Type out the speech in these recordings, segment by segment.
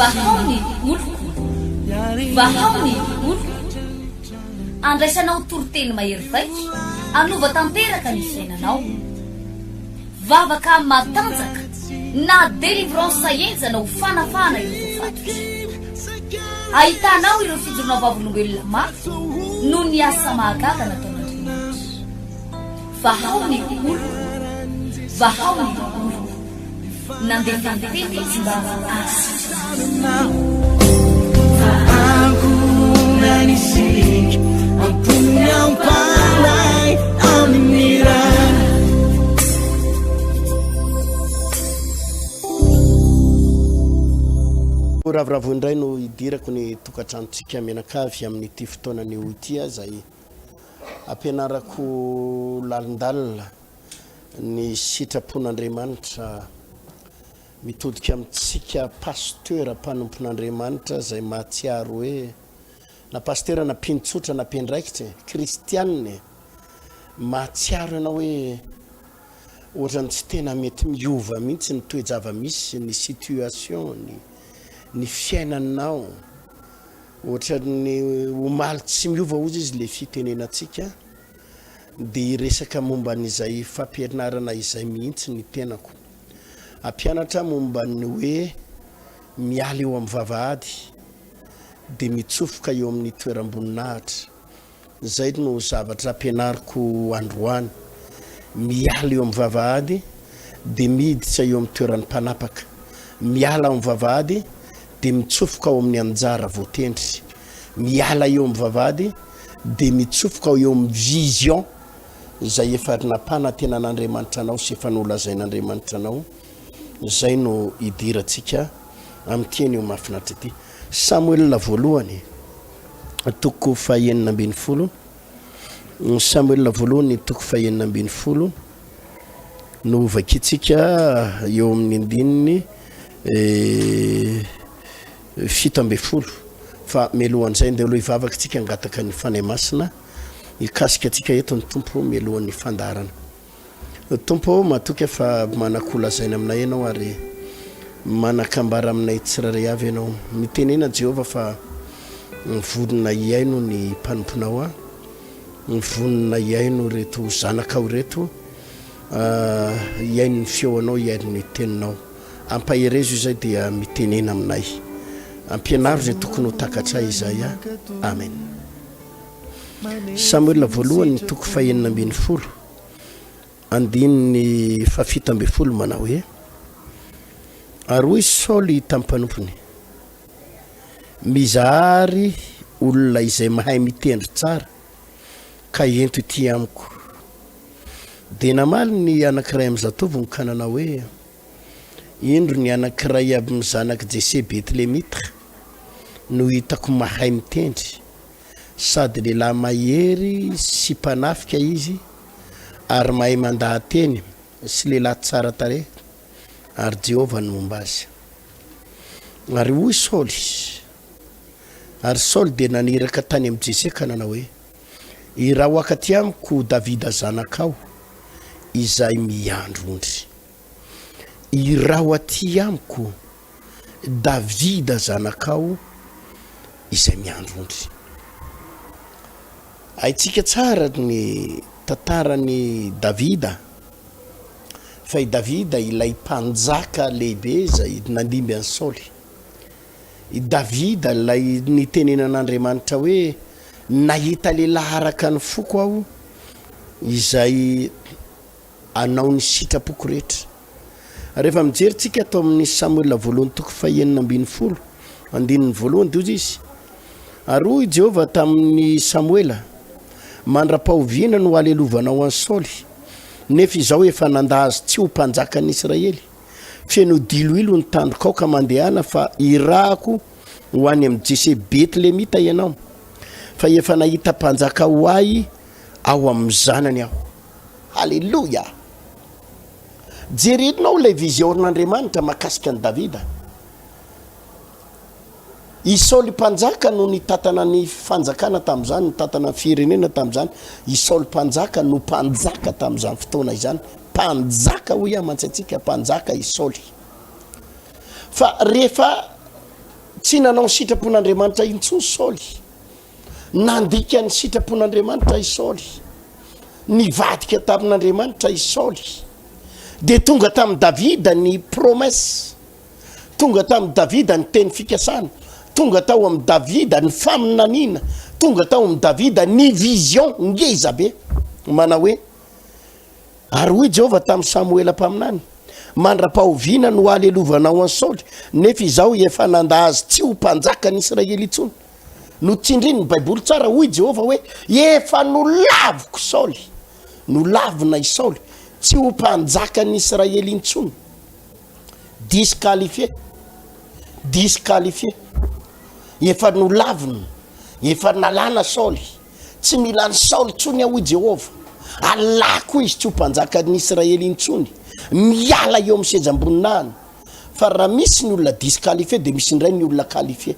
vahaony oloko vahaony oloko andraisanao toroteny mahery vaika anova tanteraka ny fiainanao vavaka matanjaka na délivrance enjana ho fanafana ireo fatotra ahitanao ireo fijorona vavolombelona mafy no ny asa mahagaga nataon'Andriamanitra vahaony oloko vahaony oloko nandeha tantety izy mba asitra nanisik ampunyang palay aminirana ravoravo indray no idirako ny tokatranontsika menakavy amin'ny ity fotoanany ity zay ampianarako lalindalina ny sitrapon'Andriamanitra mitodika amintsika pasteur mpanompon'Andriamanitra zay mahatsiaro hoe na pasteur na mpinotsotra na mpendraikitra kristianina mahatsiaro ianao hoe ohatrany tsy tena mety miova mihitsy ny toejava misy ny situation ny fiainanao ohatrany omaly tsy miova ozy izy le fitenenantsika dia resaka momba n'izay fampianarana izay mihitsy ny tenako ampianatra momba ny hoe miala eo amin'ny vavahady dia mitsofoka eo amin'ny toeram-boninahitra zay no zavatra ampianariko androany miala eo amin'ny vavahady dia miditra eo amin'ny toeran'ny mpanapaka miala eo amin'ny vavahady dia mitsofoka ao amin'ny anjara voatendry miala eo amin'ny vavahady dia mitsofoka eo amin'ny vision zay efa nampanantenan'Andriamanitra anao sy efa nolazain'Andriamanitra anao zay no idirantsika amin'tiany eo mahafinaritra ity Samuel voalohany toko 9:20 Samuel voalohany toko 9:20 no vakitsika eo amin'ny andininy 7:10 fa melohan'izay ndeha aloha ivavaka tsika angataka ny fanay masina ikasika tsika eto ny tompo melohan'ny fandarana tompo matoka fa manakolazaina aminay ianao ary manakambara aminay tsirairay avy ianao mitenena Jehova fa mivonona iaino ny mpanomponao mivonona iaino reto zanakao reto iaino ny feoanao iaino ny teninao ampaherezo izay dia mitenena aminay ampianaro zay tokony ho takatra izay amen Samuel voalohany toko 9:20 andininy 7:10 manao hoe ary Saoly tampanompony mizahary olona izay mahay mitendry tsara ka ento ity amiko dia namaly ny anankiray amin'zatovo ny kanana hoe indro ny anankiray aby mizanak Jesse Betlemitra no hitako mahay mitendry sady lehilahy mahery sy mpanafika izy ary mahay mandahateny sy lehilahy tsara tare ary Jehova no momba azy ary hoy Saoly ary Saoly dia naniraka tany amin'ny Jesse ka nanao hoe iraha wakaty amiko Davida zanakao izay miandro ondry iraha aty amiko Davida zanakao izay miandro ondry aitsika tsara ny tantarany Davida fa i Davida ilay mpanjaka lehibe zay nandimby an Saoly i Davida ilay nitenenan'Andriamanitra hoe nahita lehilahy araka ny foko aho izay anao ny sitrapoko rehetra rehefa mijery tsika atao amin'ny Samuel voalohany toko 9:20 andininy voalohany dia ozy izy ary hoy Jehova tamin'ny Samuela mandra-pahoviana no alelovanao an Saoly nefa izao efa nandahazy tsy ho mpanjaka ny Israely feno diloilo ny tandrokao ka mandehana fa irahako ho any amin'ny Jesse Betlemita ianao fa efa nahita mpanjaka ho ahy ao amin'ny zanany aho halleluja jerenao ilay vision'Andriamanitra mahakasika ny Davida i Saoly mpanjaka no nitatana ny fanjakana tamin'izany nitatana ny firenena tamin'izany i Saoly mpanjaka no mpanjaka tamin'izany fotoana izany mpanjaka hoy amantsika mpanjaka i Saoly fa rehefa tsy nanao sitrapon'Andriamanitra intsony Saoly, nandika ny sitrapon'Andriamanitra i Saoly, nivadika tamin'Andriamanitra i Saoly, de tonga tamin'ny Davida ny promesse, tonga tamin'ny Davida ny teny fikasana, tonga tao amin'ny Davida ny faminaniana, tonga tao amin'ny Davida ny vision ngeza be, mana hoe ary hoy Jehova tamin'ny Samuela mpaminany, mandra-pahoviana no alelovanao an Saoly, nefa izaho efa nandahazy tsy ho mpanjaka ny Israely intsony. No tsindriny ny Baiboly tsara, hoy Jehova hoe efa nolaviko Saoly, nolavina i Saoly tsy ho mpanjaka ny Israely intsony. Disqualifié, efa nolavina, efa nalana Saoly, tsy mila ny Saoly tsony hoy Jehova, alako izy tsy ho mpanjaka ny Israely intsony, miala eo amin'ny sezam-boninahiny. Fa raha misy ny olona disqualifié de misy indray ny olona qualifié.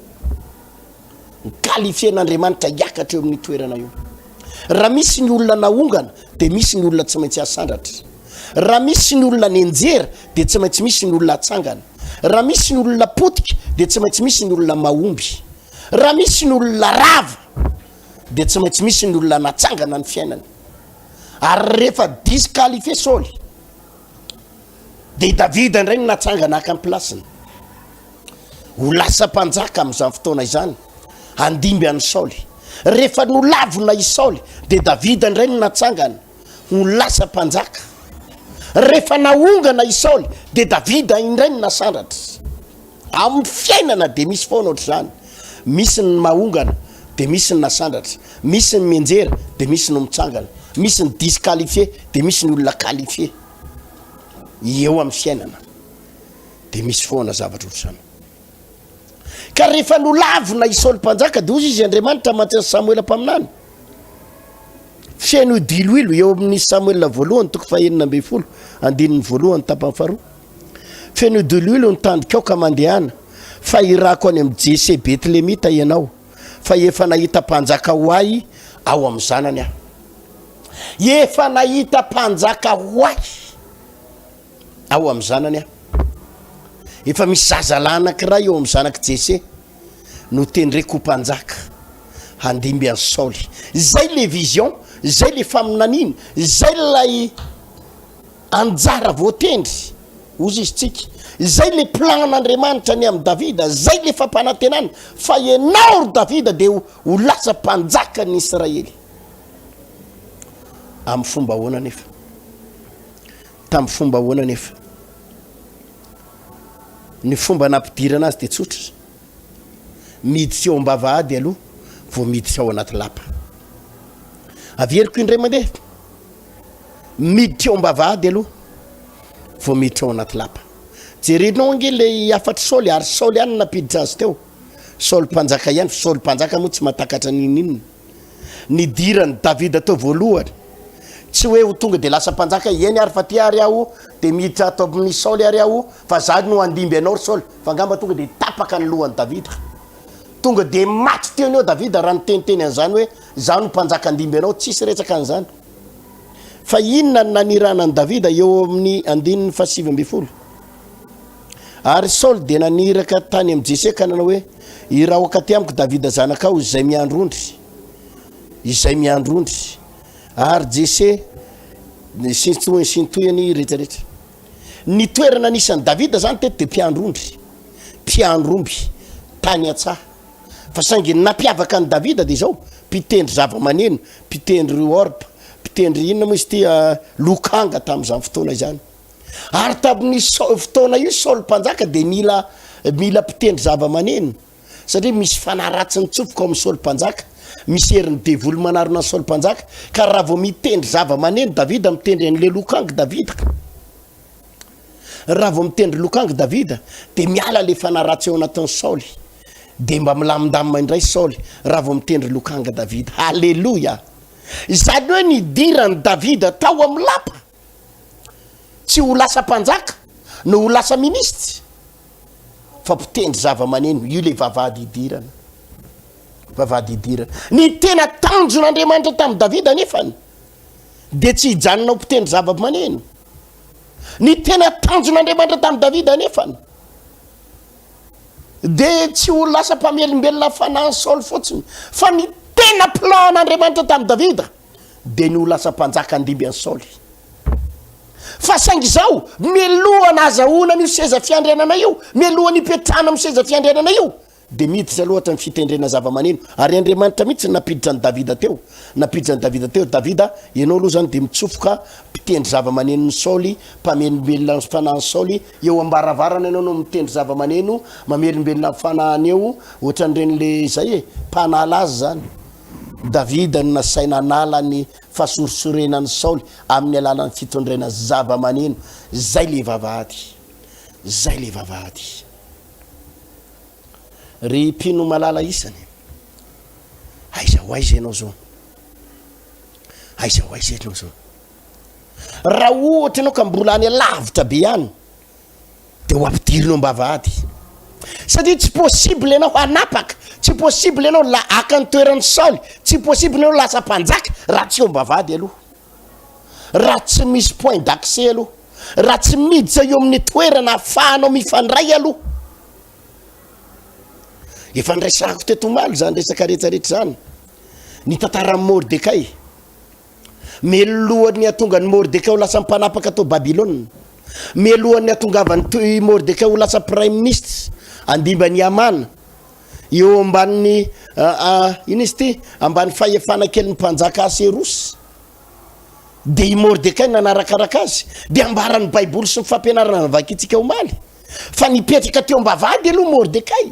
Ny qualifié n'Andriamanitra hiakatra eo amin'ny toerana io. Raha misy ny olona naongana de misy ny olona tsy maintsy asandratra. Raha misy ny olona nenjera de tsy maintsy misy ny olona atsangana. Raha misy ny olona potika de tsy maintsy misy ny olona mahomby. Raha misy ny olona rava de tsy maintsy misy ny olona natsangana ny fiainana. Ary rehefa disqualifié Saoly de Davida indray ny natsangana aka amin'ny plasiny, ho lasa mpanjaka amin'izany fotoana izany, handimby an'i Saoly. Rehefa nolavina i Saoly de Davida indray ny natsangana, ho lasa mpanjaka. Rehefa naongana i Saoly de Davida indray ny nasandratra. Amin'ny fiainana de misy foana ohatr'izany, misy ny mahongana de misy ny nasandratra, misy ny menjera de misy ny mitsangana, misy ny disqualifié de misy ny olona qualifié. Eo amin'ny fiainana de misy foana zavatra ohatr'izany. Ka rehefa nolavina i Saoly mpanjaka de ozy izy Andriamanitra mantsy Samuela mpaminany. Feno diloilo eo amin'ny Samuela voalohany toko fahenina amby folo andininy voalohany tapany faharoa. Feno diloilo ny tandikao ka mandehana, fa irako any amin'ny Jese Betlemita ianao, fa efa nahita mpanjaka ho ahy ao amin'ny zanany aho. Efa nahita mpanjaka ho ahy ao amin'ny zanany aho. Efa misy zazalahy anankiray eo amin'ny zanak' Jese no tendreko mpanjaka handimby an'i Saoly. Zay le vision, zay le faminanina, zay lay anjara voatendry ozy izy tsika, zay le plan'Andriamanitra ny amin'ny Davida, zay le fampanantenana fa ianao Davida de ho lasa mpanjaka ny Israely. Amin'ny fomba ahoana nefa? Tamin'ny fomba ahoana nefa? Ny fomba nampidirana azy de tsotra, miditra eo am-bavahady aloha vao miditra ao anaty lapa. Averiko indray mandeha, miditra eo am-bavahady aloha vao miditra ao anaty lapa. Jerenao ange le afatra Saoly, ary Saoly ihany napiditra azy teo, Saoly mpanjaka ihany, Saoly mpanjaka moa tsy mahatakatra ninina. Nidirany Davida teo voalohany, tsy hoe ho tonga de lasa mpanjaka eny ary fa ty ary aho de miditra ato amin'ny Saoly ary aho, fa zany no andimby anao Saoly, fa ngamba tonga de tapaka ny lohan'ny Davida. Tonga de maty teo anao Davida raha niteniteny an'izany hoe zany no mpanjaka andimby anao, tsisy resaka an'izany. Fa inona ny nanirana ny Davida eo amin'ny andininy fahasivy amby folo. Ary Saoly de naniraka tany amin'ny Jese ka nanao hoe irahoaka ty amiko Davida zanakao izay miandrondry, izay miandrondry. Ary Jese sintoyany rehetrarehetra. Ny toerana nisan'ny Davida zany teto de mpiandromby tany atsaha. Fa saingy nampiavaka ny Davida de zao mpitendry zava-maneno, mpitendry orpa, mpitendry inona moa izy ty lokanga tamin'izany fotoana izany. Ary tamin'ny fotoana io Saoly mpanjaka de mila mpitendry zava-maneno, satria misy fanaratsiny tsofoko amin'ny Saoly mpanjaka, misy heriny devoly manarona ny Saoly mpanjaka. Ka raha vao mitendry zava-maneno Davida mitendry an'le lokanga Davida. Raha vao mitendry lokanga Davida de miala le fanaratsy eo anatin'ny Saoly, de mba milamindamina indray Saoly raha vao mitendry lokanga Davida. Halleloja. Zany hoe nidirany Davida tao amin'ny lapa, tsy ho lasa mpanjaka no ho lasa ministry, fa mpitendry zava-maneno. Io le vavahady idirana, vavahady idirana. Ny tena tanjon'Andriamanitra tamin'ny Davida nefany de tsy hijanonao mpitendry zava-maneno. Ny tena tanjon'Andriamanitra tamin'ny Davida nefany de tsy ho lasa mpamelombelona fanahy Saoly fotsiny fa ny tena plan Andriamanitra tamin'ny Davida de ny ho lasa mpanjaka andimby any Saoly. Fa saingy zao melohana azahoana io seza fiandrianana io, melohany ipetrahana amin'ny seza fiandrianana io de miditra loatra ny fitendrena zava-maneno. Ary Andriamanitra mihitsy napiditra ny Davida teo, napiditra ny Davida teo. Davida ianao aloha zany de mitsofoka mpitendry zava-maneno ny Saoly, mpamelombelona fanahy Saoly, eo ambaravarana ianao no mitendry zava-maneno, mamelombelona fanahany eo, ohatran'ireny le zay mpanala azy zany. Davida no nasaina nala ny fasorosorenany Saoly amin'ny alalan'ny fitondrena zava-maneno. Zay le vavahady, zay le vavahady. Ry mpino malala isany, aiza ho aiza ianao zao, aiza ho aiza ianao zao. Raha ohatra ianao ka mbola any lavitra be ihany de ho ampidirinao mbavahady, satria tsy possible ianao hanapaka, tsy possible ianao la aka ny toeran'ny Saoly, tsy possible ianao lasa mpanjaka raha tsy eo mbavahady aloha, raha tsy misy point d'accès aloha, raha tsy miditra eo amin'ny toerana ahafahanao mifandray aloha. Efa ndraisako teto maly zany resaka rehetrarehetra zany. Ny tantaran'ny Mordekay, melohany atonga ny Mordekay ho lasa mpanapaka tao Babilôna, melohany atongavany Mordekay ho lasa prime ministre andimba ny Amana, eo amban'ny ino izy ty, ambany fahefana kely ny mpanjaka Aserosy. De i Mordekay nanarakaraka azy de ambaran'ny Baiboly sy ny fampianarana vakitsika omaly fa nipetraka teo mbavady aloha Mordekay.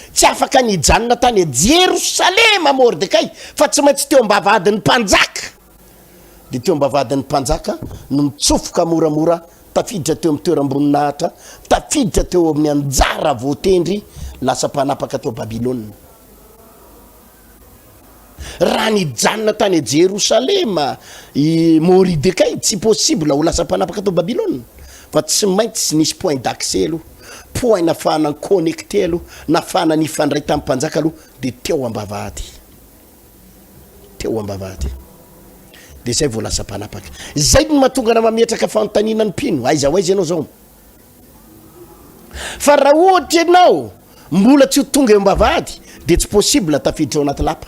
Tsy afaka nijanona tany Jerosalema Mordekay fa tsy maintsy teo mbavadin'ny mpanjaka. De teo mbavadin'ny mpanjaka no mitsofoka moramora tafiditra teo amin'ny toeram-boninahitra, tafiditra teo amin'ny anjara voatendry, lasa mpanapaka tao Babilôna. Raha nijanona tany Jerosalema i Mordekay tsy possible ho lasa mpanapaka tao Babilôna, fa tsy maintsy nisy point d'accès aloha, point nafahana connecté aloha, nafahana nifandray tamin'ny mpanjaka aloha, de teo ambavahady, teo ambavahady. De zay vao lasa mpanapaka. Zay no mahatonga na mametraka fanontaniana ny mpino, aiza ho aiza ianao zao. Fa raha ohatra ianao mbola tsy ho tonga eo ambavahady de tsy possible tafiditra ao anaty lapa.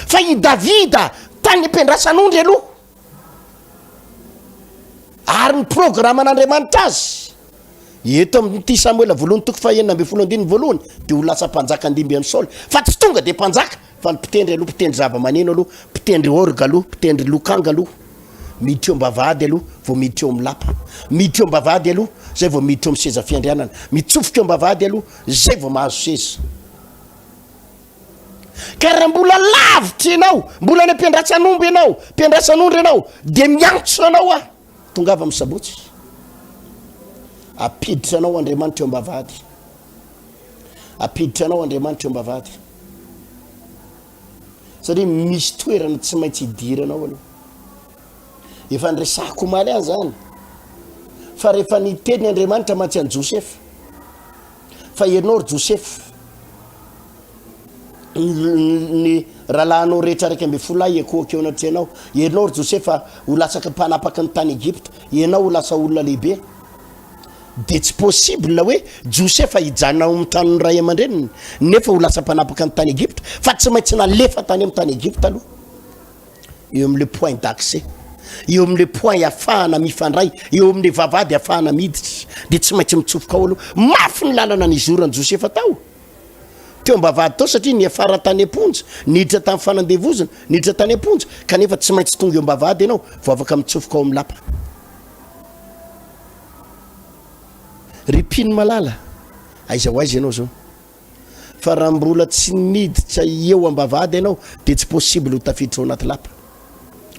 Fa i Davida tany ampiandrasan'ondry aloha, ary ny programan'Andriamanitra azy eto amin'ity Samuel voalohany toko fahaenina amby folo andiny voalohany de ho lasa mpanjaka andimby any Saoly. Fa tsy tonga de mpanjaka fa ny mpitendry aloha, mpitendry zava-maneno aloha, mpitendry orga aloha, mpitendry lokanga aloha, miditra eo mbavahady aloha vao miditra eo amin'ny lapa, miditra eo mbavahady aloha zay vao miditra eo amin'ny seza fiandrianana, mitsofoka eo mbavahady aloha zay vao mahazo seza. Ka raha mbola lavitra ianao, mbola ny ampiandrasan'omby ianao, mpiandrasan'ondry ianao, de miantso anao tongava amin'ny sabotsy, apiditra anao Andriamanitra eo mbavahady, apiditra anao Andriamanitra eo mbavahady, satria misy toerana tsy maintsy hidiranao aloha. Efa nresako maly any zany fa rehefa niteny Andriamanitra matsy an Josefa fa ianao Josefa ny rahalahinao rehetra raiky amby folahy ekokeo anaty ianao, ianao Josefa ho lasaka mpanapaka ny tany Egypta, ianao ho lasa olona lehibe. De tsy possible hoe Josefa hijanona amin'ny tany ray aman-dreniny nefa ho lasa mpanapaka ny tany Egypta, fa tsy maintsy nalefa tany amin'ny tany Egypta aloha. Eo amin'le point d'accès, eo amin'le point ahafahana mifandray, eo amin'le vavahady ahafahana miditra, de tsy maintsy mitsofoka ao aloha. Mafy ny lalana nizorany Josefa tao teo mbavahady tao, satria niafara tany amponja, niditra tamin'ny fanandevozana, niditra tany amponja, kanefa tsy maintsy tonga eo mbavahady ianao vao afaka mitsofoka ao amin'ny lapa. Ripiny malala, aiza ho aiza ianao zao. Fa raha mbola tsy niditra eo ambavahady ianao de tsy possible ho tafiditra ao anaty lapa.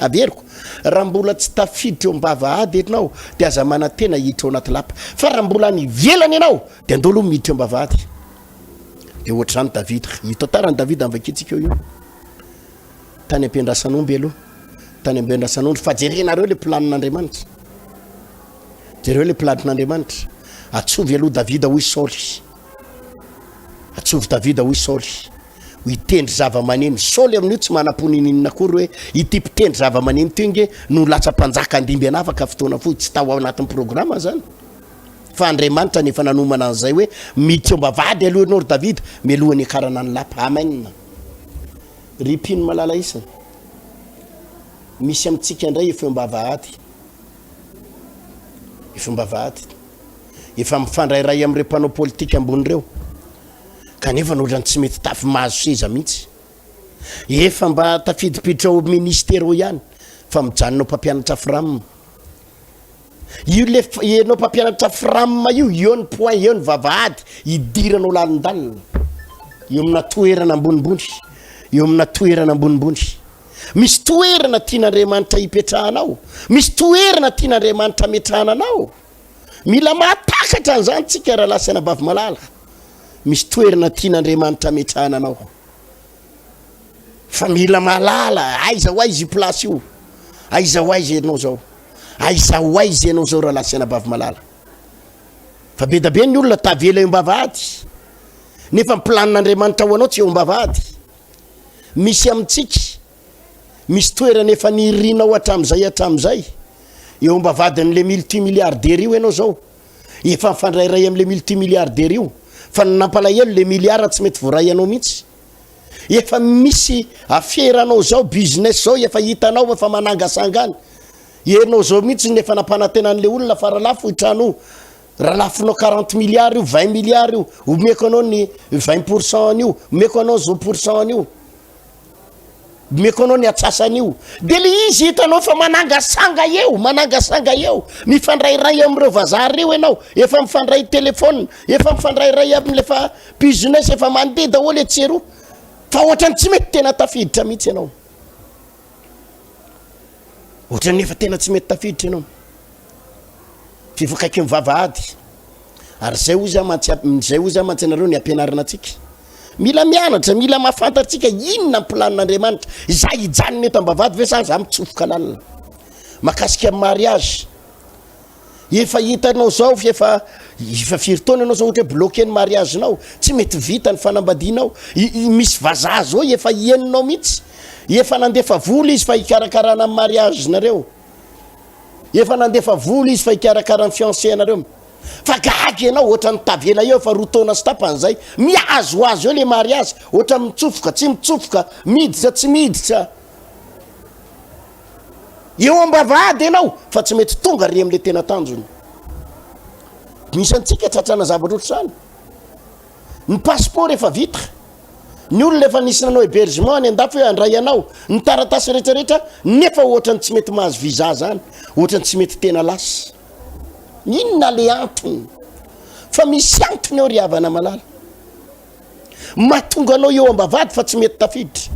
Averiko, raha mbola tsy tafiditra eo ambavahady ianao de aza manantena hiditra ao anaty lapa. Fa raha mbola nivelany ianao de andao aloha miditra eo ambavahady. De ohatr'izany Davida, hitantarany Davida avakitsika eo io. Tany ampiandrasan'omby aloha, tany ampiandrasan'ondry, fa jerenareo le planin'Andriamanitra, jereo le planin'Andriamanitra. Atsovy aloha Davida hoy Saoly, atsovy Davida hoy Saoly, ho hitendry zava-maneno. Saoly amin'io tsy manam-poninina akory hoe ity mpitendry zava-maneno ty nge no lasa mpanjaka andimby anavaka fotoana foy, tsy tao ao anatin'ny programa zany. fa Andriamanitra nefa nanomana an'izay hoe miditra ombavady aloha ianao ry Davida mialohany akarana ny lapa amainina ripino malala isany misy amintsika indray efa ombavady efa mifandrairay amin'ireo mpanao politika ambony ireo kanefa nohotrany tsy mety tafy mahazo seza mihitsy efa mba tafidipiditra ao ministera ao ihany fa mijanonao mpampianatra framma io le enao mpampianatra framma io ny point io ny vavahady idiranao lalindalina eo amina toerana ambonimbony misy toerana tian'Andriamanitra hipetrahanao misy toerana tian'Andriamanitra metrahananao mila mahatakatra an'izany tsika raha lasana bavy malala misy toerana tian'Andriamanitra metrahananao fa mila malala aiza ho aiza io place io aiza ho aiza ianao zao raha lasana bavy malala fa be da be ny olona tavela eo mbavady nefa miplanin'Andriamanitra ho anao tsy eo mbavady misy amintsika misy toerana efa nirinao hatram'izay eo mbavadin'le multimilliardaire io ianao zao efa mifandrairay amin'le multimilliardaire io fa nampalahelo le milliard tsy mety voaray anao mihitsy efa misy afieranao zao business zao efa hitanao efa manangasangany enao zao mihitsy nefa nampanantenan'le olona faralafo hitrano raha lafinao 40 milliards io 20 milliards io omeko anao ny 20% io omeko anao 0% io omeko anao ny atsasan'io de le izy hitanao fa manangasanga eo mifandrairay amin'ireo vazaha reo ianao efa mifandray telefona efa mifandrairay amin'lefa business efa mandeha daholo etsero fa ohatrany tsy mety tena tafiditra mihitsy ianao ohatrany efa tena tsy mety tafiditra ianao fifakaiky mivavahady ary zay oza mantsy anareo ny ampianarana atsika mila mianatra mila mahafantatsika inona planin'Andriamanitra za hijanona eto ambavady ve sa za mitsofoka lalina makasika mariage efa hitanao zao efa firy-taona anao zao ohatra hoe bloqué ny mariage nao tsy mety vita ny fanambadianao misy vazaha zao efa hieninao mihitsy efa nandefa vola izy fa hikarakarana amin'ny mariage nareo efa nandefa vola izy fa hikarakarana fiancé nareo fa gaga ianao ohatra ny tavela eo fa rotaona sy tapan'izay miazoazo eo le mariage ohatra mitsofoka tsy mitsofoka miditra tsy miditra eo ambavady ianao fa tsy mety tonga ry am'le tena tanjony misy antsika tratrana zavatra ohatr'izany ny passeport efa vitra ny olona efa nisy nanao hébergement ny andafo hoe andray anao ny taratasy rehetrarehetra nefa ohatrany tsy mety mahazo visa zany ohatrany tsy mety tena lasa inona le antony fa misy antony eo ry havana malala mahatonga anao eo ambavady fa tsy mety tafiditra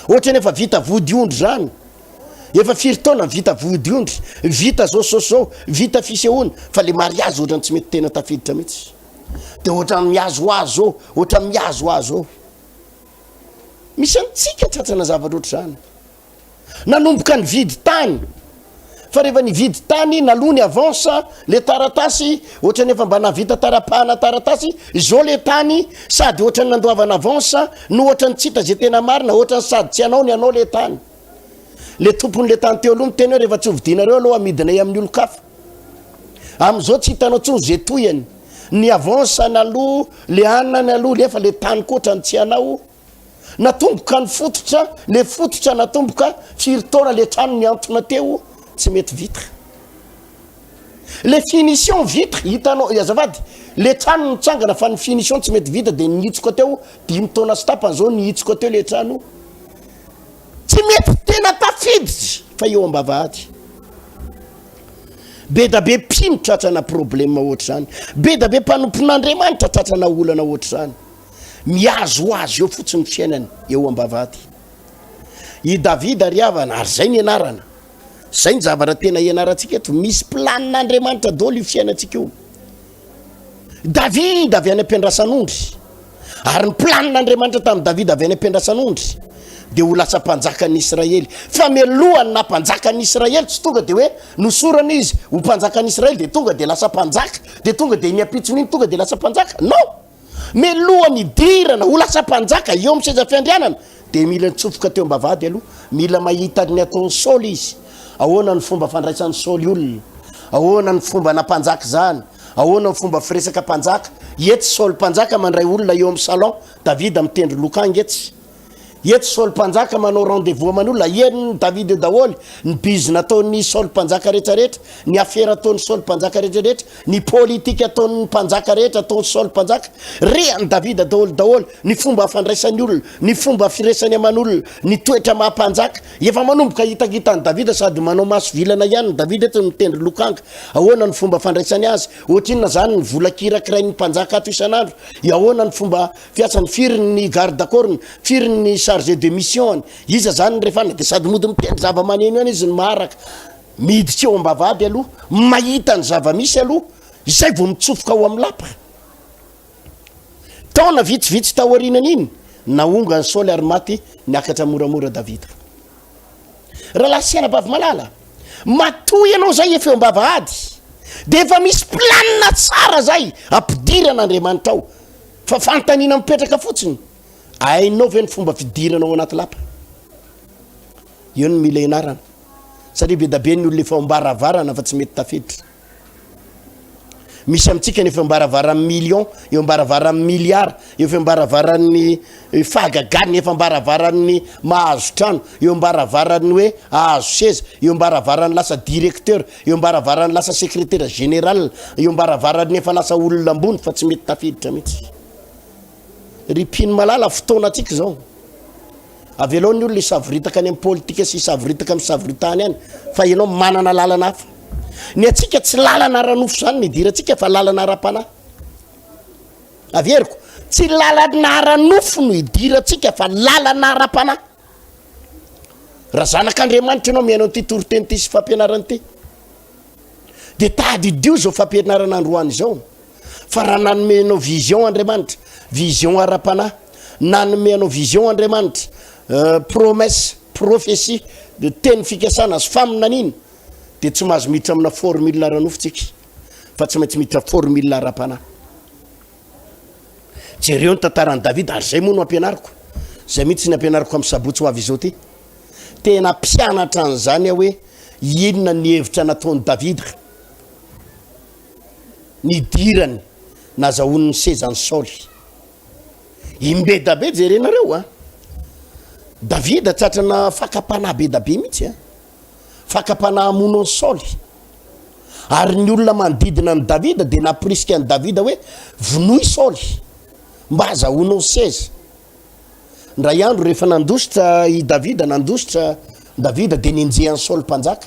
ohatra nefa vita vody ondry zany efa firy-taona vita vody ondry vita zao vita fisehoana fa le mariage ohatrany tsy mety tena tafiditra mihitsy de ohatrany miazo azo misy antsika tratrana zavatra ohatr'izany nanomboka ny vidy tany fa rehefa ny vidy tany naloha ny avance le taratasy ohatra nefa mba navita tarapahana taratasy zao le tany sady ohatrany nandoavana avance no ohatrany tsy hita zay tena marina ohatrany sady tsy anao ny anao le tany le tompon'le tany teo aloha miteny hoe rehefa tsy hovidinareo aloha amidinay amin'ny olo-kafa am'izao tsy hitanao tsony zay toyany ny avance naloha le anina ny aloha lefa le tany koatrany tsy anao natomboka ny fototra le fototra natomboka firy-taona le trano ny antona teo tsy mety vitra le finition vitra hitanao azavady le trano nitsangana fa ny finition tsy mety vita de nihitsika teo 5 taona sy tapany zao nihitsika teo le trano tsy mety tena tafiditra fa eo ambavahady be da be mpino tratrana problème ohatr'izany be da be mpanompon'Andriamanitra tratrana olana ohatr'izany miazo azy eo fotsiny fiainany eo ambavady i Davida ry havana ary zay ny ianarana zay ny zavatra tena ianarantsika eto misy planin'Andriamanitra daholo io fiainantsika io Davida avy any am-piandrasan'ondry ary ny planin'Andriamanitra tamin'ny Davida avy any am-piandrasan'ondry de ho lasa mpanjakan'ny Israely fa mialohany na mpanjakan'ny Israely tsy tonga de hoe nosorana izy ho mpanjakan'ny Israely de tonga de lasa mpanjaka de tonga de niapitson'iny tonga de lasa mpanjaka non mialohany idirana ho lasa mpanjaka eo amin'ny seza fiandrianana de mila nitsofoka teo ambavady aloha mila mahita ny ataony Saoly izy ahoana ny fomba fandraisan'ny Saoly olona, ahoana ny fomba nampanjaka zany, ahoana ny fomba firesaka mpanjaka. Etsy Saoly mpanjaka mandray olona eo amin'ny salon, Davida mitendry lokanga etsy. Etsy Saoly mpanjaka manao rendez-vous aman'olona, eny Davida daholy ny bizina ataon'ny Saoly mpanjaka rehetrarehetra, ny affaire ataon'ny Saoly mpanjaka rehetrarehetra, ny politika ataon'ny mpanjaka rehetra ataon'ny Saoly mpanjaka, reany Davida daholy, ny fomba fandraisany olona, ny fomba firesany aman'olona, ny toetra mahampanjaka. Efa manomboka hitagitany Davida sady manao maso vilana ihany Davida eto mitendry lokanga. Ahoana ny fomba fandraisany azy, ohatrinona zany ny vola kirakirain'ny mpanjaka ato isan'andro, ahoana ny fomba fiasany, firy ny garde corps, firy ny chargé de mission, iza zany rehefa de sady mody mitendry zava-maneno ihany izy ny maharaka, miditra eo ambavady aloha, mahita ny zava-misy aloha, izay vao mitsofoka ao amin'ny lapa. Taona vitsivitsy taorinan'iny naonga ny Saoly ary maty, niakatra moramora Davida. Rahalahy sy anabavy malala, matoy ianao zay efa eo ambavahady, de efa misy planina tsara zay ampidirana Andriamanitra ao, fa fantanina mipetraka fotsiny. Ainao ve ny fomba fidiranao anaty lapa? Io ny mila ianarana, satria be da be ny olona efa ambaravarana fa tsy mety tafiditra. Misy amintsika nefa ambaravarany million, eo ambaravarany milliard, eo efa ambaravarany fahagagany, efa ambaravarany mahazo trano, eo ambaravarany hoe ahazo seza, eo ambaravarany lasa directeur, eo ambaravarany lasa secrétaire général, eo ambaravarany efa lasa olona ambony fa tsy mety tafiditra mihitsy. Ripiny malala fotoana atsika zao. Avelao ny olona isavoritaka any amin'ny politika sy isavoritaka amin'ny savoritany any, fa ianao manana lalana hafa. Ny atsika tsy lalana ara-nofo zany ny idirantsika fa lalana ara-panahy. Averiko, tsy lalana ara-nofo no idirantsika fa lalana ara-panahy. Raha zanak'Andriamanitra ianao mihaino ty toroteny ty sy fampianarana ty, de tadidio zao fampianarana androany zao. Fa raha nanomenao vision Andriamanitra, vision ara-panahy, nanomenao vision Andriamanitra, promesse, prophétie, de teny fikasana sy faminaniny, de tsy mahazo miditra amina formule ara-nofo tsika, fa tsy maintsy miditra formule ara-panahy. Jereo ny tantarany Davida, ary zay moa no ampianariko, zay mihitsy ny ampianariko amin'ny sabotsy ho avy izao ty. Tena mpianatra an'izany aho hoe inona ny hevitra nataony Davida nidirany nazahoan'ny sezan'ny Saoly. Imbe da be jerenareo a, Davida tratrana fakapanahy be da be mihitsy a, fakapanahy amono ny Saoly. Ary ny olona manodidina ny Davida de naporisika ny Davida hoe vonoy Saoly mba azahoanao seza. Ndray andro rehefa nandositra i Davida, nandositra Davida de nenjehan'ny Saoly mpanjaka,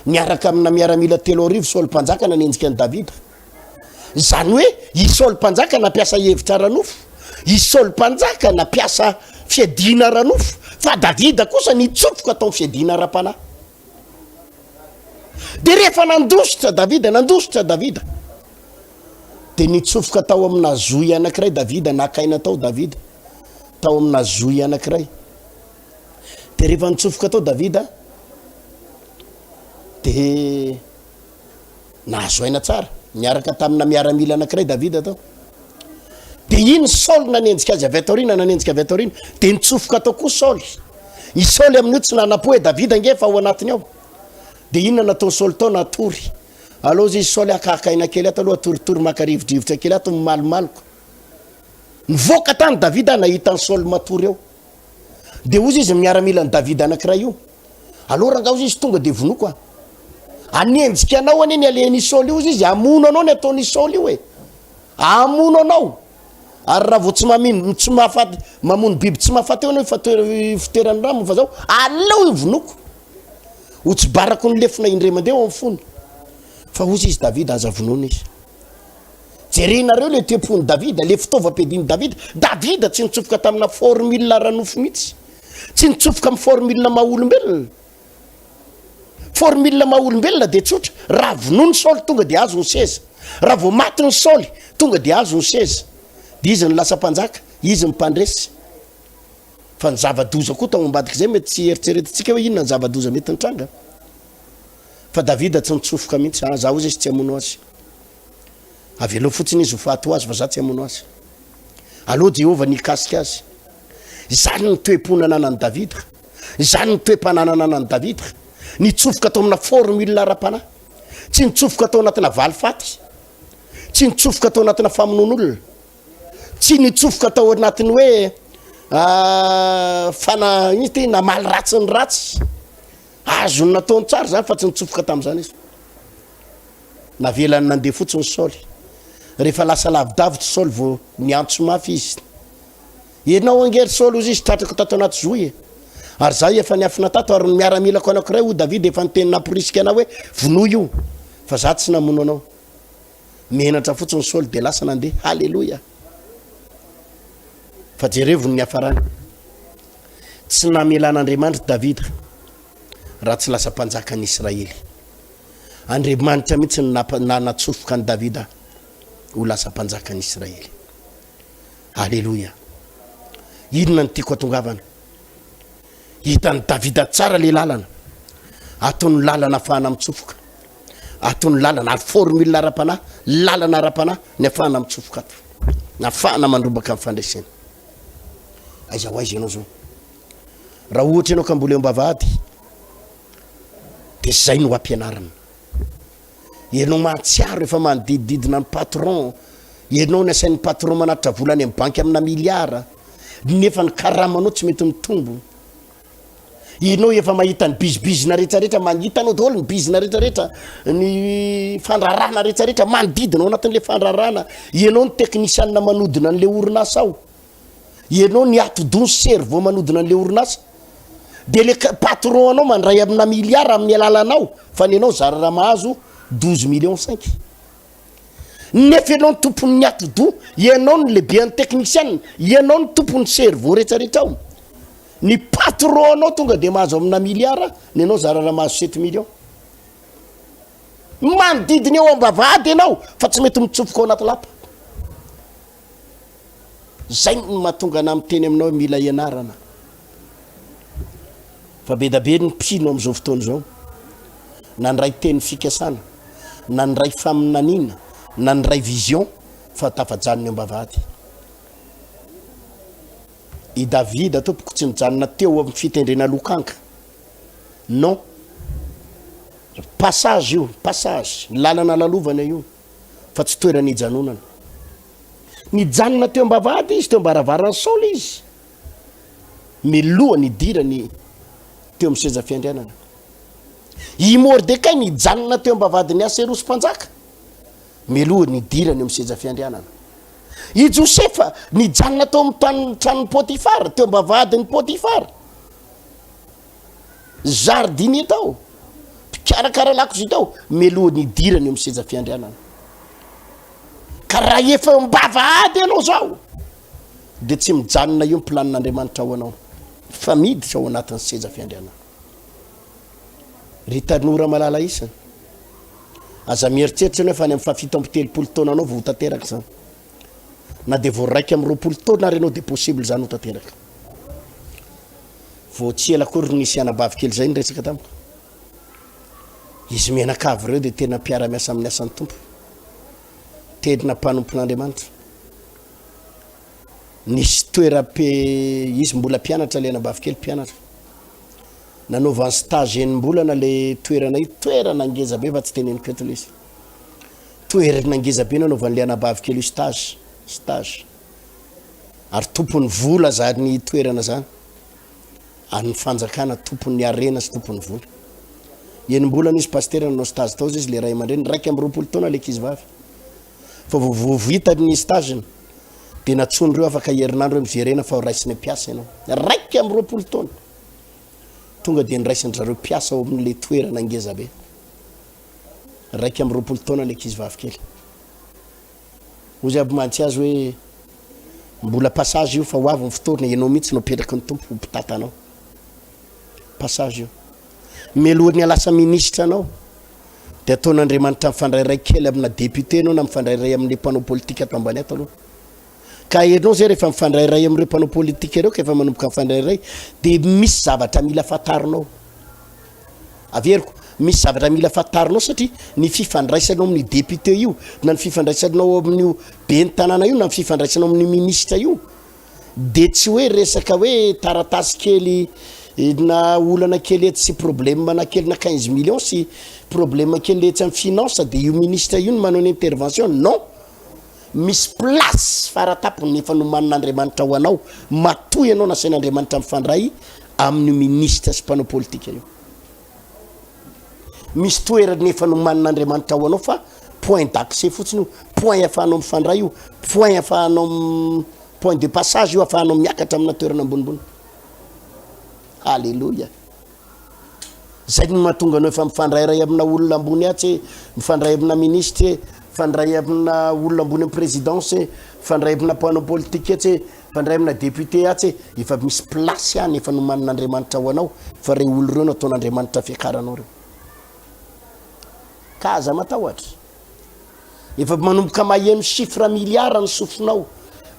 niaraka amina miaramila 3 arivo Saoly mpanjaka nanenjika ny Davida. Zany hoe i Saoly mpanjaka nampiasa hevitra ara-nofo, i Saoly mpanjaka nampiasa fiadina ara-nofo, fa Davida kosa nitsofoka tao fiadina ara-panahy. De rehefa nandositra Davida de nitsofoka tao amina zoy anankiray Davida, nakaina tao Davida tao amina zoy anankiray. De rehefa nitsofoka tao Davida de nahazo aina tsara, miaraka tamina miaramila anankiray Davida tao. De iny Saoly nanenjika azy avy atorina, nanenjika avy atorina, de nitsofoka tao koa Saoly. I Saoly amin'io tsy nanapo hoe Davida ngefa ao anatiny ao. De inona natao Saoly tao, natory. Allo izy Saoly akakaina kely ato aloha, atoritory makarivodrivotra kely ato mimalomaloko. Nivoaka tany Davida nahita ny Saoly matory eo. De ozy izy miaramila ny Davida anankiray io. Allo rangaho izy tonga de vonoko a. Anenjika anao ane ny aleny Saoly io izy, amono anao ny ataony Saoly io e. Amono anao. Ary raha vao tsy mamino, tsy mahafaty, mamono biby tsy mahafaty eo anao fitoerany rano fa zao, aleo io vonoko. Ho tsy barako ny lefina indray mandeha ao amin'ny fony. Fa ozy izy Davida aza vonoana izy. Jerenareo le tempony Davida, le fitaovam-piadian'i Davida. Davida tsy nitsofoka tamina formule ara-nofo mihitsy, tsy nitsofoka amin'ny formule maha-olombelona. Formule maha-olombelona de tsotra, raha vonoany Saoly tonga de azo ny seza, raha vao maty ny Saoly tonga de azo ny seza, de izy ny lasa mpanjaka, izy ny mpandresy. Fa ny zava-doza koa tao ambadika zay mety tsy eritreretintsika hoe inona ny zava-doza mety nitranga. Fa Davida tsy nitsofoka mihitsy, zaho izy tsy amono azy. Avelao fotsiny izy ho fato azy fa za tsy amono azy. Allo Jehova nikasika azy. Zany ny toe-pona nanan'i Davida, zany ny toe-pananana anan'i Davida. nitsofoka atao amina formule ara-panahy, tsy nitsofoka atao anatina valifaty, tsy nitsofoka atao anatina famonoan'olona, tsy nitsofoka atao anatiny hoe fana iny ty namaly ratsy ny ratsy azony nataony tsara zany fa tsy nitsofoka tam'izany izy. Navelany nandeha fotsiny Saoly, rehefa lasa lavidavitra Saoly vao niantso mafy izy. Ianao angery Saoly ozy izy tratrako tato anaty zoy ary za efa niafina tato ary miaramilako anankiray o David efa niteny namporisika anao hoe vono io fa za tsy namono anao. Mihenatra fotsiny Saoly de lasa nandeha. Halleloja. Fa jerevony ny afarany tsy namelan'Andriamanitra David raha tsy lasa mpanjaka ny Israely. Andriamanitra mihitsy natsofoka ny Davida ho lasa mpanjaka ny Israely. Halleloja. Inona ny tiako atongavana? Hitany Davida tsara le lalana, ataony lalana afahana mitsofoka, ataony lalana formule ara-panahy, lalana ara-panahy ny afahana mitsofoka ato, afahana mandrobaka amin'ny fandraisana. Aiza ho aiza ianao zao, raha ohatra ianao ka mbola eo am-bavahady de zay no ampianarana. Ianao mahatsiaro efa manodidididina ny patron, ianao ny asain'ny patron manatitra volany amin'ny banky amina miliara nefa ny karamanao tsy mety mitombo. Ianao efa mahita ny bizibizina rehetrarehetra, mahitanao daholo ny bizina rehetrarehetra, ny fandrarana rehetrarehetra manodidina ao anatin'le fandrarana. Ianao ny teknisianina manodina an'le orinasa ao, ianao ny atodo ny cerveau manodina an'le orinasa, de le patron anao mandray amina miliara amin'ny alalanao fa ny anao zara raha mahazo 12 millions 5. Nefa ianao ny tompony ny atodo, ianao ny lehibe ny teknisianina, ianao ny tompony cerveau rehetrarehetra ao. Ny patron anao tonga de mahazo amina miliara, ny anao zara raha mahazo 7 millions. Manodidina eo am-bavahady ianao fa tsy mety mitsofoka ao anaty lapa. Zay ny mahatonga ana miteny aminao mila ianarana. Fa be da be ny mpino am'izao fotoana zao, na ndray teny fikasana, na ndray faminanina, na ndray vision fa tafajanony am-bavahady. I Davida tompoko tsy nijanona teo amin'ny fitendrena lokanka, non, passage io, passage, lalana lalovana io fa tsy toerana ijanonana. Nijanona teo am-bavahady izy, teo am-baravarana Saoly izy, miloha nidirany teo amin'ny seza fiandrianana. I Mordecai nijanona teo am-bavahady ny Aserosy mpanjaka, miloha nidirany amin'ny seza fiandrianana. I Josefa nijanona tao amin'ny tranon'ny Potifar, teo am-bavahadin'ny Potifar, jardinier tao, mpikarakara lakozy tao, miloha nidirany amin'ny seza fiandrianana. Ka raha efa am-bavahady ianao zao de tsy mijanona io planin'Andriamanitra ao anao, fa miditra ao anatin'ny seza fiandrianana. Ry tanora malala isa, aza mieritreritra anao fa any amin'ny fahafito amby 30 taona anao vao ho tanteraka zany, na de vao 1 amby 20 taona ary anao de possible zany ho tanteraka. Vao tsy ela kory nisy anabavy kely zay niresaka tamiko, izy mianakavy reo de tena mpiara-miasa amin'ny asan'ny tompo, tedina mpanompon'Andriamanitra. Nisy izy mbola mpianatra le anabavy kely mpianatra, nanaovany stage enim-bolana le toerana io, toerana ngeza be fa tsy teneniko eto le izy, toerana ngeza be nanaovan'le anabavy kely io stage, ary tompony vola zany toerana zany, ary ny fanjakana tompony arena sy tompony vola. Enim-bolana izy pasteur nanao stage tao izy le ray aman-dreny 1 amby 20 taona le ankizy vavy, fa vao vitany stageny de natsony reo afaka herinandro hoe mijerena fa raisiny mpiasa ianao. 1 amby 20 taona tonga de niraisiny zareo mpiasa ao amin'le toerana ngeza be. 1 amby 20 taona le ankizy vavy kely. Ozy aby mantsy azy hoe mbola passage io fa ho avy ny fotoana ianao mihitsy no petraky ny tompo mpitatanao. Passage io. Melohany alasa ministre anao de ataon'Andriamanitra mifandrairay kely amina député anao na mifandrairay amin'le mpanao politika ato ambany ato aloha. Ka ianao zay rehefa mifandrairay amin'ireo mpanao politika ireo efa manomboka mifandrairay de misy zavatra mila fantarinao. Averiko, misy zavatra mila fantarinao satria ny fifandraisanao amin'ny député io, na ny fifandraisanao amin'io be ny tanàna io, na ny fifandraisanao amin'ny ministre io de tsy hoe resaka hoe taratasy kely na olana kely etsy sy problème na kely na 15 millions sy problème kely etsy amin'ny finance de io ministre io no manao ny intervention non misy place faratapony nefa nomanin'Andriamanitra ho anao matoy ianao nasain'Andriamanitra mifandray amin'ny ministre sy mpanao politika io misy toerana nefa nomanin'Andriamanitra ho anao fa point d'accès fotsiny io point afahanao mifandray io point afahanao point de passage io afahanao miakatra amina toerana ambonimbony alléluia zay no mahatonga anao efa mifandrayray amina olona ambony atsy mifandray amina ministre mifandray amina olona ambony amin'ny présidence mifandray amina mpanao politique atsy mifandray amina député atsy efa misy place ihany efa nomanin'Andriamanitra ho anao fa reo olo reo no ataon'Andriamanitra fiakaranao reo ka aza matahotra efa manomboka maheno chiffre milliard ny sofinao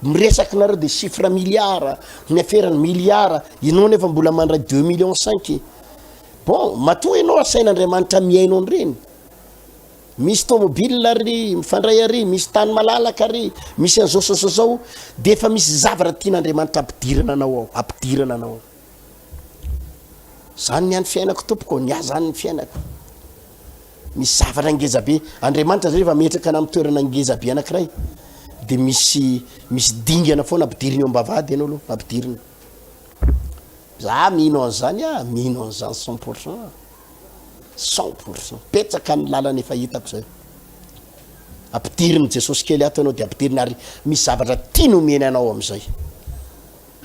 miresaky nareo de chiffre milliard ny aferany milliard ianao nefa mbola mandray 2 millions 5 bon matoa ianao asain'Andriamanitra miainao an'ireny misy tomobile ry mifandray ary misy tany malalaka ry misy an'zao de efa misy zavatra tian'Andriamanitra ampidirana anao ao zany ny any fiainako tompoko ny zany ny fiainako misy zavatra ngezabe Andriamanitra zay efa metraka ana amin'ny toerana ngezabe anankiray de misy dingana foana ampidiriny eo ambavady ianao aloha ampidiriny za mino an'zany mino an'zany 100% petsaka ny lalana efa hitako zay ampidiriny Jesosy kely ato anao de ampidiriny ary misy zavatra tiany omeny anao am'zay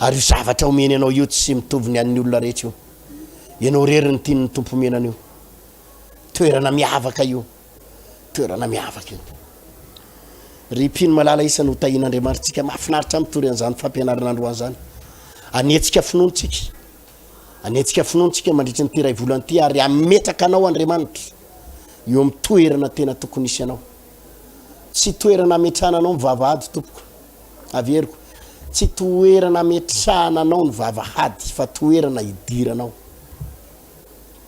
ary io zavatra omeny anao io tsy mitovy ny an'ny olona rehetra io ianao rery ny tiany tompo omenana io toerana miavaka io toerana miavaka io ry mpino malala isany ho tahin'Andriamanitra mahafinaritra mitory an'izany fampianarana androany zany anetsika finoantsika mandritra ny tiray volany ty ary ametraka anao Andriamanitra eo amin'ny toerana tena tokony isy anao tsy toerana ametrahana anao mivavahady tompoko averiko tsy toerana ametrahana anao ny vavahady fa toerana idiranao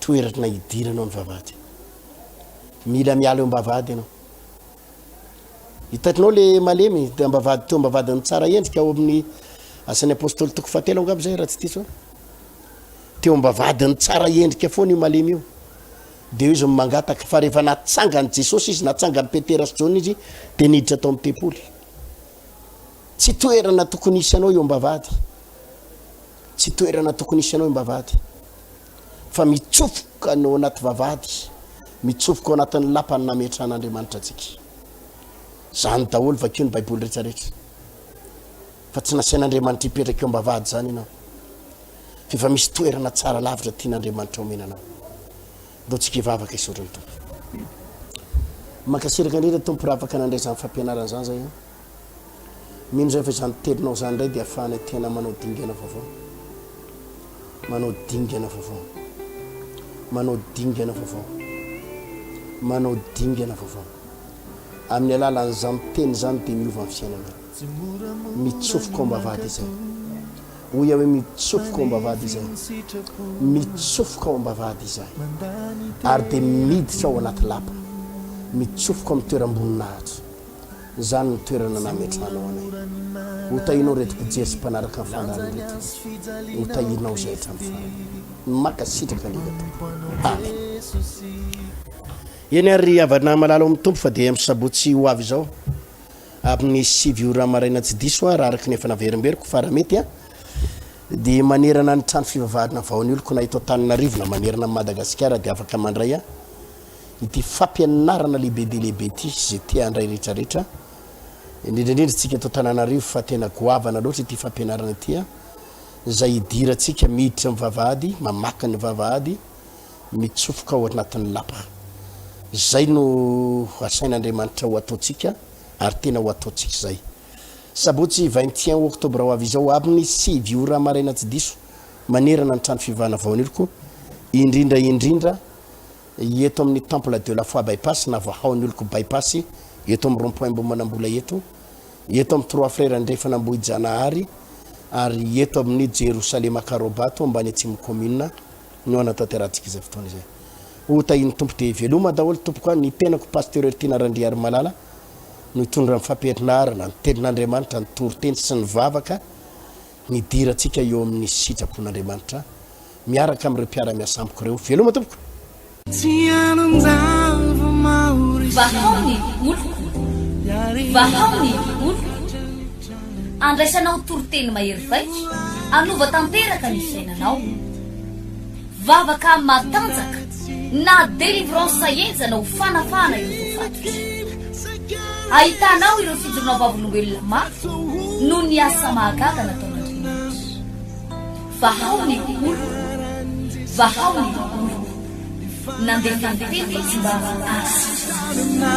ny vavahady mila miala eo mbavahady ianao hitanao le malemy de ambavahady teo ambavahady ny tsara endrika ao amin'ny asan'ny apôstôly toko fatelo angabo zay raha tsy diso teo ambavahady ny tsara endrika foana io malemy io de io izy mangataka fa rehefa natsangany Jesosy izy natsanga ny Petera sy Jona izy de niditra tao amin'ny tempoly tsy toerana tokony isy anao eo ambavahady tsy toerana tokony isy anao eo ambavahady fa mitsofoka anao anaty vavahady mitsofoka ao anatin'ny lapany nametrahan'Andriamanitra atsika zany daholo vakeo ny baiboly rehetrarehetra fa tsy nasain'Andriamanitra hipetraka eo ambavahady zany ianao fa misy toerana tsara lavitra tian'Andriamanitra omenanao ndao tsika hivavaka isaotry ny tompo makasiraka indrindra tompo raha afaka nandraisany fampianarana zany zay mino zay fa zany telinao zany ndray de ahafahana tena manao dingana vaovao amin'ny alalan'izany teny zany de miova amin'ny fiainana mitsofoka ao ambavahady izay hoy hoe mitsofoka ao ambavahady izay ary de miditra ao anaty lapa mitsofoka amin'ny toeram-boninahitra zany ny toerana nametrahanao anay ho tahinao reto pijery sy mpanaraka ny fandarana reto ho tahinao zay hatramin'ny farany makasitraka ndreka tompo amen eny ary avana malala amin'ny tompo fa de amin'ny sabotsy ho avy zao amin'ny 7 ora maraina tsy diso raha araky ny efa naverimberiko fara mety de manerana ny trano fivavahana vaon'ny oloko na ito Antananarivo na manerana amin'ny Madagasikara de afaka mandray ity fampianarana lehibe de lehibe ty zay tia andray rehetrarehetra indrindrindrindra tsika eto Antananarivo fa tena goavana loatra ity fampianarana ity zay idiratsika miditra amin'ny vavahady mamaka ny vavahady mitsofoka ao anatin'ny lapa zay no asain'Andriamanitra ho ataotsika ary tena ho ataotsika zay sabotsy 21 octobre ho avy izao amin'ny 7 ora maraina tsy diso manerana ny trano fivavahana vaon'oloko indrindra eto amin'ny temple de la foi bypass na vahaon'ny oloko bypass eto amin'ny rond-point Mbomanambola eto amin'ny 3 frères andrefana Ambohijanahary ary eto amin'ny Jerusalema Karobato ambany atsimo commune no anatanterantsika zay fotoana zay otahiny tompo de veloma daholo tompoko ny tenako pasteur Tina Randriary Malala no hitondra ny fampianarana ny tenin'Andriamanitra ny toroteny sy ny vavaka ny diratsika eo amin'ny sitrapon'Andriamanitra miaraka amin'ireo mpiara-miasa amiko reo veloma tompoko vahaony oloko vahaony oloko andraisanao toroteny mahery vaiko anova tanteraka ny fiainanao vavaka matanjaka na délivrance enjana ho fanafana ireo voafatotra ahitanao ireo fijoronao vavolombelona mafy no ny asa mahagaga nataon'Andriamanitra vahaony oloko vahaony oloko nandeha tantety izy mba asitrana